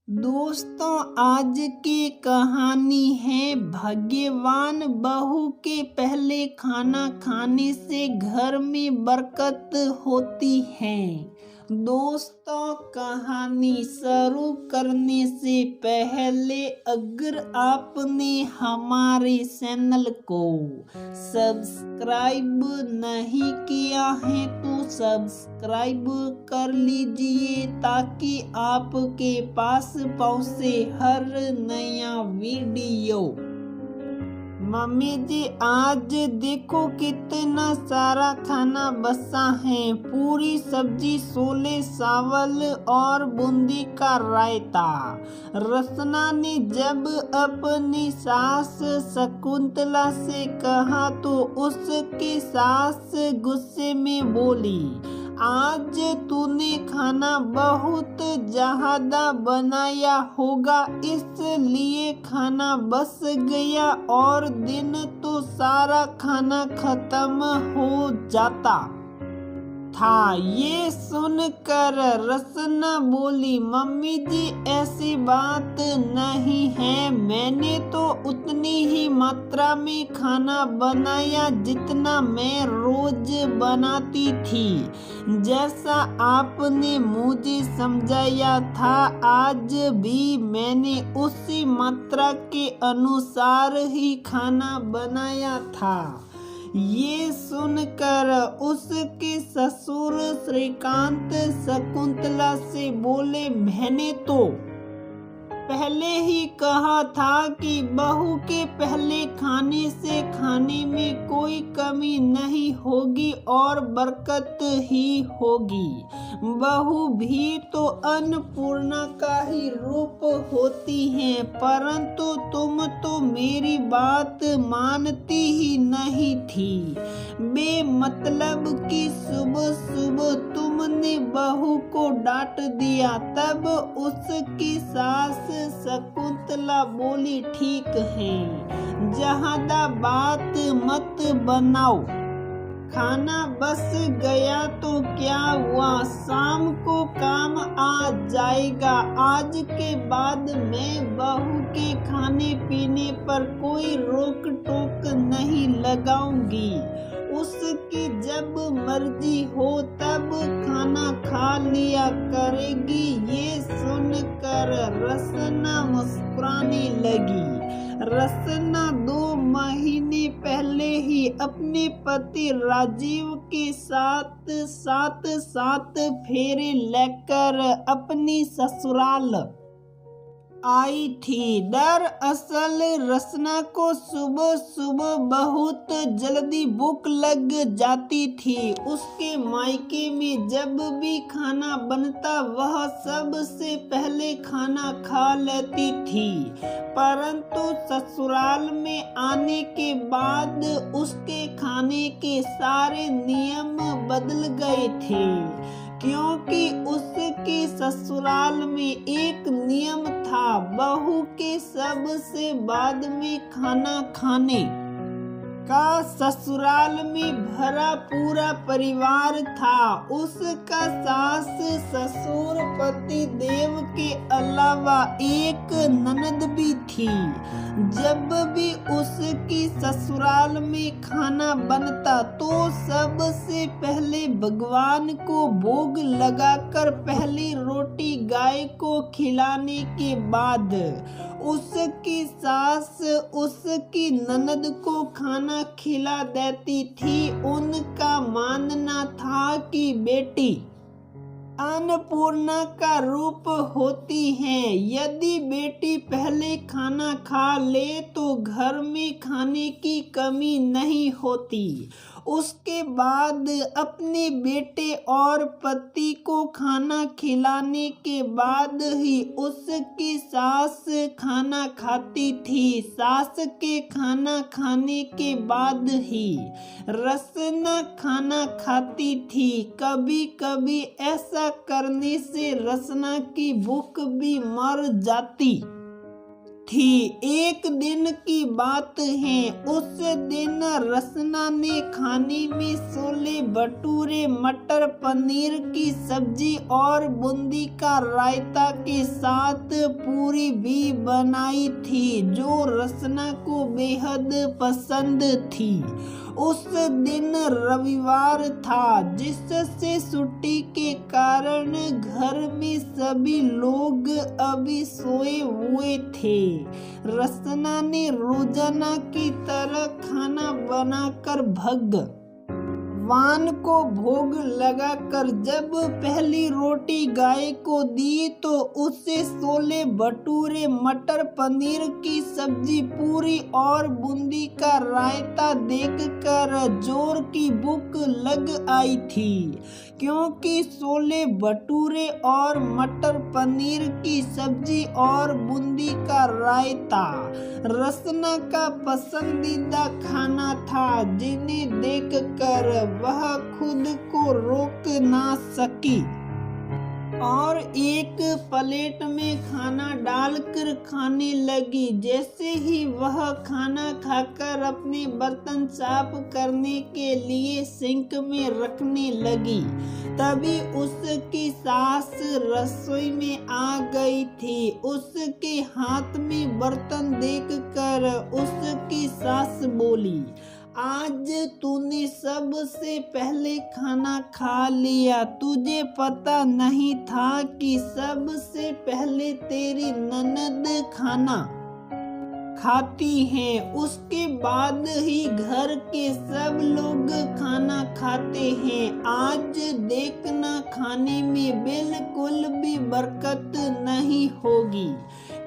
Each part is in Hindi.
दोस्तों, आज की कहानी है भाग्यवान बहू के पहले खाना खाने से घर में बरकत होती है। दोस्तों, कहानी शुरू करने से पहले अगर आपने हमारे चैनल को सब्सक्राइब नहीं किया है तो सब्सक्राइब कर लीजिए ताकि आपके पास पहुंचे हर नया वीडियो। मम्मी जी, आज देखो कितना सारा खाना बचा है। पूरी सब्जी, छोले चावल और बूंदी का रायता। रसना ने जब अपनी सास शकुंतला से कहा तो उसकी सास गुस्से में बोली, आज तूने खाना बहुत ज्यादा बनाया होगा इसलिए खाना बच गया और दिन तो सारा खाना खत्म हो जाता था। ये सुनकर रसना बोली, मम्मी जी ऐसी बात नहीं है, मैंने तो उतनी ही मात्रा में खाना बनाया जितना मैं रोज बनाती थी। जैसा आपने मुझे समझाया था आज भी मैंने उसी मात्रा के अनुसार ही खाना बनाया था। ये सुनकर उसके ससुर श्रीकांत शकुंतला से बोले, मैंने तो पहले ही कहा था कि बहू के पहले खाने से खाने में कोई कमी नहीं होगी और बरकत ही होगी। बहू भी तो अन्नपूर्णा का ही रूप होती है, परंतु तुम तो मेरी बात मानती ही नहीं थी। बेमतलब की सुबह सुबह तुमने बहू को डांट दिया। तब उसकी सास शकुंतला बोली, ठीक है, ज्यादा बात मत बनाओ, खाना बस गया तो क्या हुआ, शाम को काम आ जाएगा। आज के बाद मैं बहू के खाने पीने पर कोई रोक टोक नहीं लगाऊंगी। उसकी जब मर्जी हो तब खाना खा लिया करेगी। ये सुनकर रसना मुस्कुराने लगी। रसना 2 महीने पहले ही अपने पति राजीव के साथ सात फेरे लेकर अपनी ससुराल आई थी। दरअसल रसना को सुबह सुबह बहुत जल्दी भूख लग जाती थी। उसके मायके में जब भी खाना बनता वह सबसे पहले खाना खा लेती थी, परंतु ससुराल में आने के बाद उसके खाने के सारे नियम बदल गए थे, क्योंकि उसके ससुराल में एक नियम था, बहू के सबसे बाद में खाना खाने का ससुराल में भरा पूरा परिवार था। उसका सास ससुर पति देव के अलावा एक ननद भी थी। जब भी उसकी ससुराल में खाना बनता तो सबसे पहले भगवान को भोग लगाकर पहली रोटी गाय को खिलाने के बाद उसकी सास उसकी ननद को खाना खिला देती थी। उनका मानना था कि बेटी अन्नपूर्णा का रूप होती है, यदि बेटी पहले खाना खा ले तो घर में खाने की कमी नहीं होती। उसके बाद अपने बेटे और पति को खाना खिलाने के बाद ही उसकी सास खाना खाती थी। सास के खाना खाने के बाद ही रसना खाना खाती थी। कभी कभी ऐसा करने से रसना की भूख भी मर जाती। थी। एक दिन की बात है, उस दिन रसना ने खाने में छोले भटूरे, मटर पनीर की सब्जी और बूंदी का रायता के साथ पूरी भी बनाई थी, जो रसना को बेहद पसंद थी। उस दिन रविवार था, जिससे छुट्टी के कारण घर में सभी लोग अभी सोए हुए थे। रसना ने रोजाना की तरह खाना बनाकर भगवान को भोग लगाकर जब पहली रोटी गाय को दी तो उसे छोले भटूरे, मटर पनीर की सब्जी, पूरी और बूंदी का रायता देखकर जोर की भूख लग आई थी, क्योंकि छोले भटूरे और मटर पनीर की सब्जी और बूंदी का रायता रसना का पसंदीदा खाना था, जिन्हें देखकर वह खुद को रोक ना सकी और एक प्लेट में खाना डालकर खाने लगी। जैसे ही वह खाना खाकर अपने बर्तन साफ करने के लिए सिंक में रखने लगी, तभी उसकी सास रसोई में आ गई थी। उसके हाथ में बर्तन देखकर उसकी सास बोली, आज तूने सबसे पहले खाना खा लिया। तुझे पता नहीं था कि सबसे पहले तेरी ननद खाना खाती हैं, उसके बाद ही घर के सब लोग खाना खाते हैं। आज देखना, खाने में बिल्कुल भी बरकत नहीं होगी,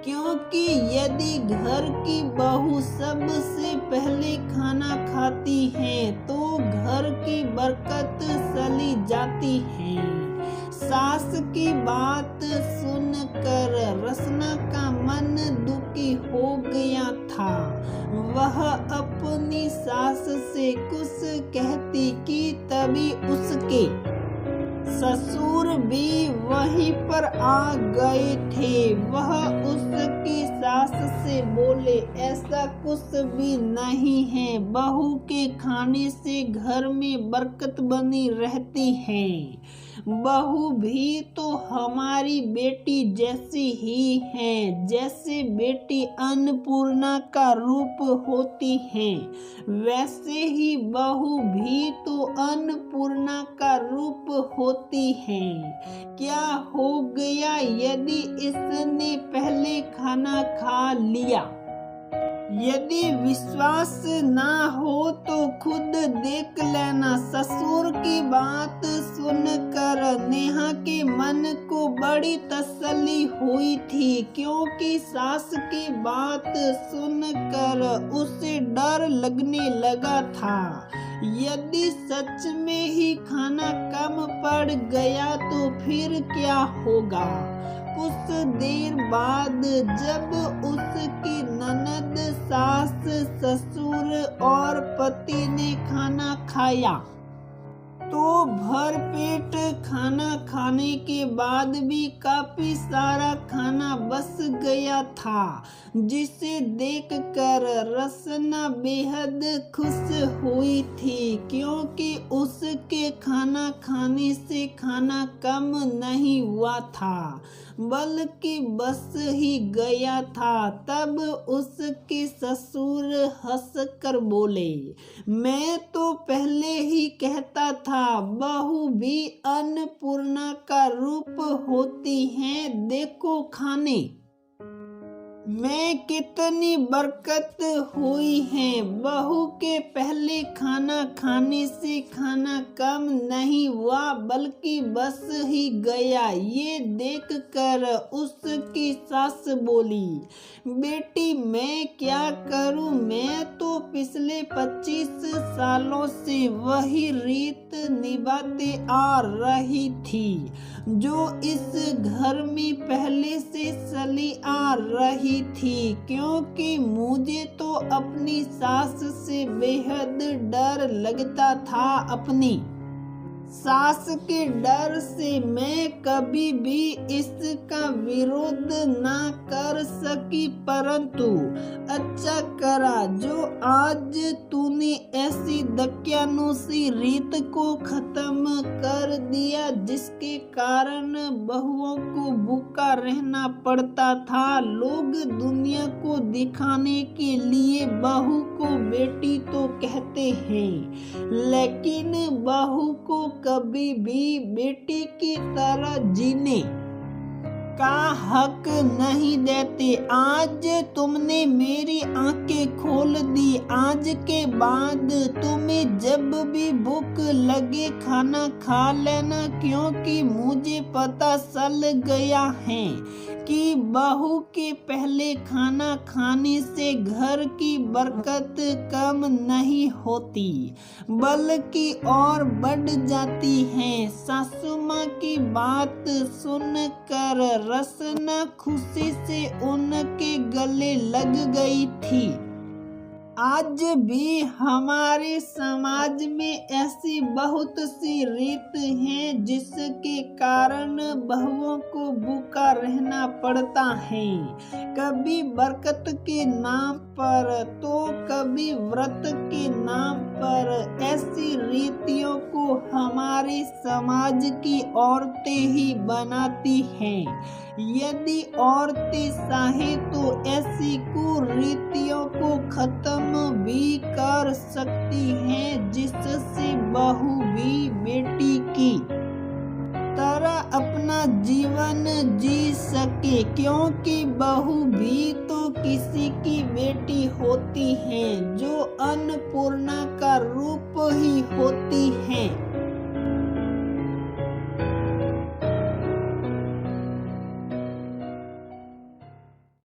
क्योंकि यदि घर की बहू सबसे पहले खाना खाती है तो घर की बरकत चली जाती है। सास की बात सुनकर रसना का मन दुखी हो गया था। वह अपनी सास से कुछ कहती कि तभी उसके ससुर भी वहीं पर आ गए थे। वह उसकी सास से बोले, ऐसा कुछ भी नहीं है, बहू के खाने से घर में बरकत बनी रहती है। बहू भी तो हमारी बेटी जैसी ही है, जैसे बेटी अन्नपूर्णा का रूप होती है, वैसे ही बहू भी तो अन्नपूर्णा का रूप होती है। क्या हो गया यदि इसने पहले खाना खा लिया? यदि विश्वास ना हो तो खुद देख लेना। ससुर की बात सुनकर नेहा के मन को बड़ी तसल्ली हुई थी, क्योंकि सास की बात सुनकर उसे डर लगने लगा था। यदि सच में ही खाना कम पड़ गया तो फिर क्या होगा? कुछ देर बाद जब उसकी ननद, सास, ससुर और पति ने खाना खाया तो भरपेट खाना खाने के बाद भी काफी सारा खाना बच गया था, जिसे देखकर रसना बेहद खुश हुई थी, क्योंकि उसके खाना खाने से खाना कम नहीं हुआ था बल्कि बस ही गया था। तब उसके ससुर हंसकर बोले, मैं तो पहले ही कहता था बहू भी अन्नपूर्णा का रूप होती है। देखो खाने में कितनी बरकत हुई है। बहू के पहले खाना खाने से खाना कम नहीं हुआ बल्कि बस ही गया। ये देखकर उसकी सास बोली, बेटी मैं क्या करूं? मैं तो पिछले 25 सालों से वही रीत निभाते आ रही थी जो इस घर में पहले से चली आ रही थी, क्योंकि मुझे तो अपनी सास से बेहद डर लगता था। अपनी सास के डर से मैं कभी भी इसका विरोध ना कर सकी, परंतु अच्छा करा जो आज तूने ऐसी दकियानूसी रीत को खत्म कर दिया जिसके कारण बहुओं को भूखा रहना पड़ता था। लोग दुनिया को दिखाने के लिए बहू को बेटी तो कहते हैं, लेकिन बहू को कभी भी बेटी की तरह जीने का हक नहीं देते। आज तुमने मेरी आंखें खोल दी। आज के बाद तुम्हें जब भी भूख लगे खाना खा लेना, क्योंकि मुझे पता चल गया है कि बहू के पहले खाना खाने से घर की बरकत कम नहीं होती बल्कि और बढ़ जाती है। सासू माँ की बात सुनकर रसना खुशी से उनके गले लग गई थी। आज भी हमारे समाज में ऐसी बहुत सी रीत हैं जिसके कारण बहुओं को भूखा रहना पड़ता है, कभी बरकत के नाम पर तो कभी व्रत के नाम पर। ऐसी रीतियों को हमारे समाज की औरतें ही बनाती हैं। यदि औरतें चाहें तो ऐसी कुरीतियों को खत्म भी कर सकती हैं, जिससे बहू भी बेटी की तरह अपना जीवन जी सके, क्योंकि बहू भी तो किसी की बेटी होती है जो अन्नपूर्णा का रूप ही होती है।